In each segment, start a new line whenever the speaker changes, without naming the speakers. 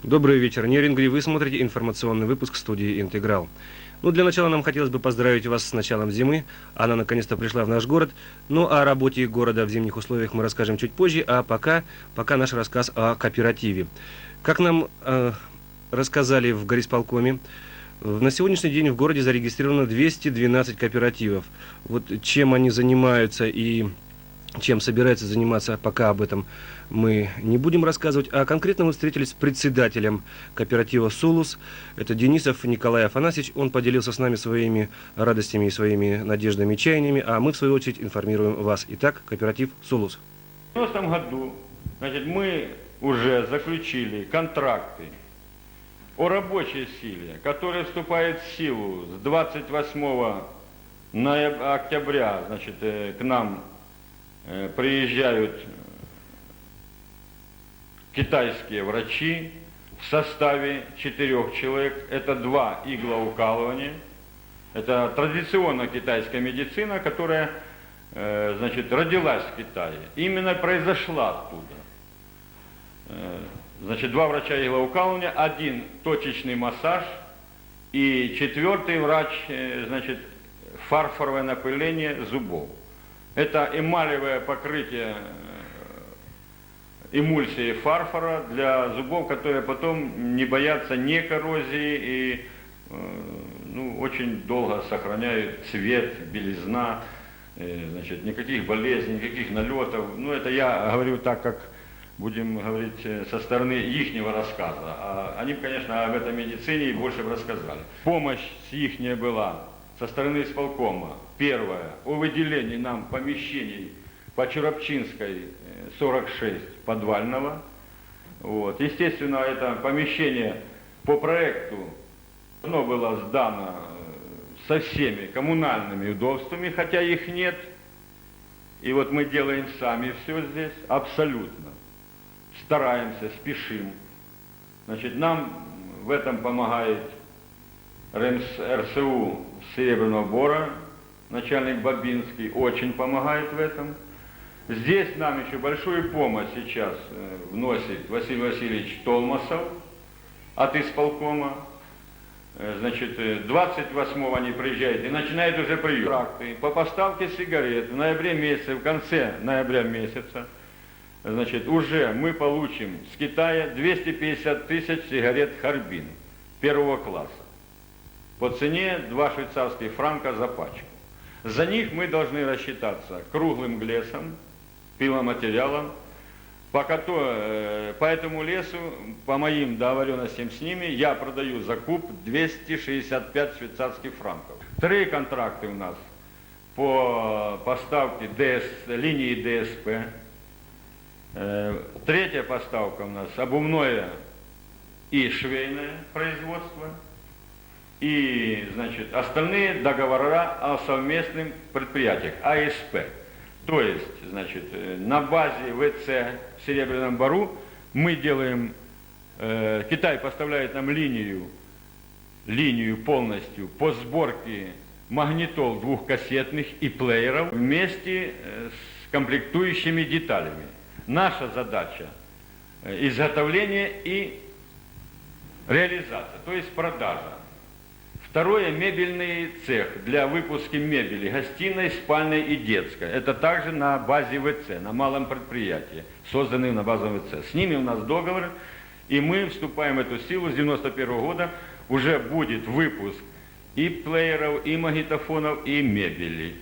Добрый вечер, Неринги. Вы смотрите информационный выпуск студии «Интеграл». Для начала нам хотелось бы поздравить вас с началом зимы. Она наконец-то пришла в наш город. О работе города в зимних условиях мы расскажем чуть позже, а пока наш рассказ о кооперативе. Как нам рассказали в горисполкоме, на сегодняшний день в городе зарегистрировано 212 кооперативов. Чем они занимаются и чем собираются заниматься, пока об этом мы не будем рассказывать. А конкретно мы встретились с председателем кооператива «Сулус». Это Денисов Николай Афанасьевич. Он поделился с нами своими радостями и своими надеждами и чаяниями, а мы, в свою очередь, информируем вас. Итак, кооператив «Сулус».
В 90-м году мы уже заключили контракты о рабочей силе, которые вступают в силу с 28 октября. К нам приезжают китайские врачи в составе 4 человек. Это 2 иглоукалывания. Это традиционная китайская медицина, которая родилась в Китае. Именно произошла оттуда. 2 врача иглоукалывания, 1 точечный массаж и 4-й врач, фарфоровое напыление зубов. Это эмалевое покрытие эмульсией фарфора для зубов, которые потом не боятся ни коррозии и очень долго сохраняют цвет, белизна, никаких болезней, никаких налетов. Это я говорю так, как будем говорить со стороны ихнего рассказа. А они, конечно, об этой медицине больше бы рассказали. Помощь с ихняя была со стороны исполкома. Первое, о выделении нам помещений по Чурапчинской 46 подвального. Естественно, это помещение по проекту оно было сдано со всеми коммунальными удобствами, хотя их нет. И мы делаем сами все здесь, абсолютно. Стараемся, спешим. Нам в этом помогает РСУ Серебряного Бора, начальник Бабинский, очень помогает в этом. Здесь нам еще большую помощь сейчас вносит Василий Васильевич Толмасов от исполкома. 28-го они приезжают и начинают уже прием. По поставке сигарет в ноябре месяце, в конце ноября месяца, уже мы получим с Китая 250 тысяч сигарет Харбин первого класса по цене 2 швейцарских франка за пачку. За них мы должны рассчитаться круглым лесом, пиломатериалом. По этому лесу, по моим договоренностям с ними, я продаю за куб 265 швейцарских франков. 3 контракта у нас по поставке линии ДСП. 3-я поставка у нас обувное и швейное производство. И, остальные договора о совместных предприятиях, АСП. То есть, на базе ВЦ в Серебряном Бору мы делаем, Китай поставляет нам линию полностью по сборке магнитол 2-кассетных и плееров вместе с комплектующими деталями. Наша задача – изготовление и реализация, то есть продажа. Второе – мебельный цех для выпуска мебели, гостиной, спальной и детской. Это также на базе ВЦ, на малом предприятии, созданный на базе ВЦ. С ними у нас договор, и мы вступаем в эту силу с 91 года. Уже будет выпуск и плееров, и магнитофонов, и мебели.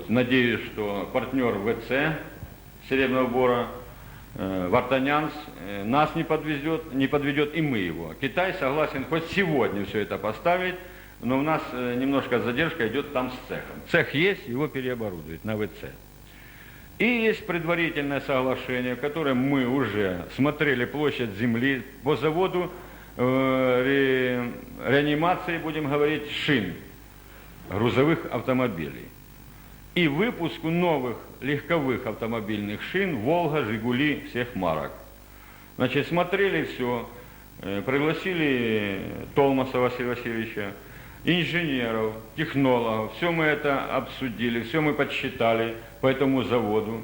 Надеюсь, что партнер ВЦ Серебряного Бора, Вартанянс, нас не подведет, и мы его. Китай согласен хоть сегодня все это поставить, но у нас немножко задержка идет там с цехом. Цех есть, его переоборудуют на ВЦ. И есть предварительное соглашение, в котором мы уже смотрели площадь земли по заводу реанимации, будем говорить, шин грузовых автомобилей. И выпуску новых легковых автомобильных шин «Волга», «Жигули» всех марок. Смотрели все, пригласили Толмаса Василия Васильевича, инженеров, технологов, все мы это обсудили, все мы подсчитали по этому заводу.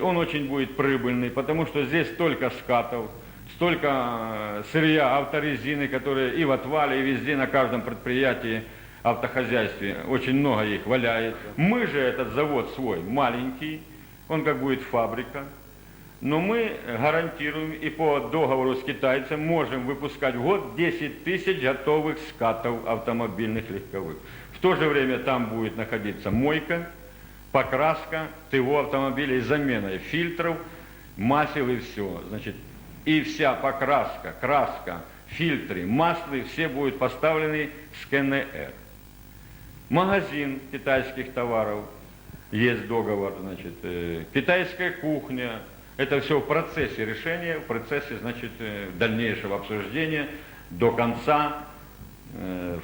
Он очень будет прибыльный, потому что здесь столько скатов, столько сырья, авторезины, которые и в отвале, и везде, на каждом предприятии, автохозяйстве, очень много их валяется. Мы же этот завод свой маленький, он как будет фабрика, но мы гарантируем и по договору с китайцем можем выпускать в год 10 тысяч готовых скатов автомобильных легковых. В то же время там будет находиться мойка, покраска ТО автомобилей, замена фильтров, масел и все. Значит, и вся покраска, краска, фильтры, маслы, все будут поставлены с КНР. Магазин китайских товаров, есть договор, значит, китайская кухня, это все в процессе решения, в процессе, значит, дальнейшего обсуждения до конца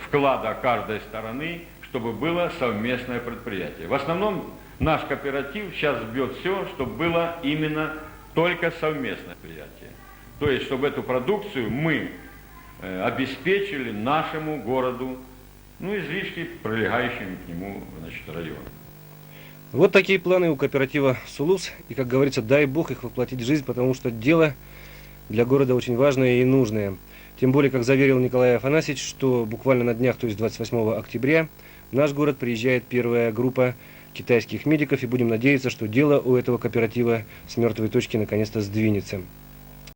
вклада каждой стороны, чтобы было совместное предприятие. В основном наш кооператив сейчас бьет все, чтобы было именно только совместное предприятие. То есть, чтобы эту продукцию мы обеспечили нашему городу, ну, излишки прилегающим к нему, значит, району.
Вот такие планы у кооператива «Сулус». И, как говорится, дай бог их воплотить в жизнь, потому что дело для города очень важное и нужное. Тем более, как заверил Николай Афанасьевич, что буквально на днях, то есть 28 октября, в наш город приезжает первая группа китайских медиков, и будем надеяться, что дело у этого кооператива с мертвой точки наконец-то сдвинется.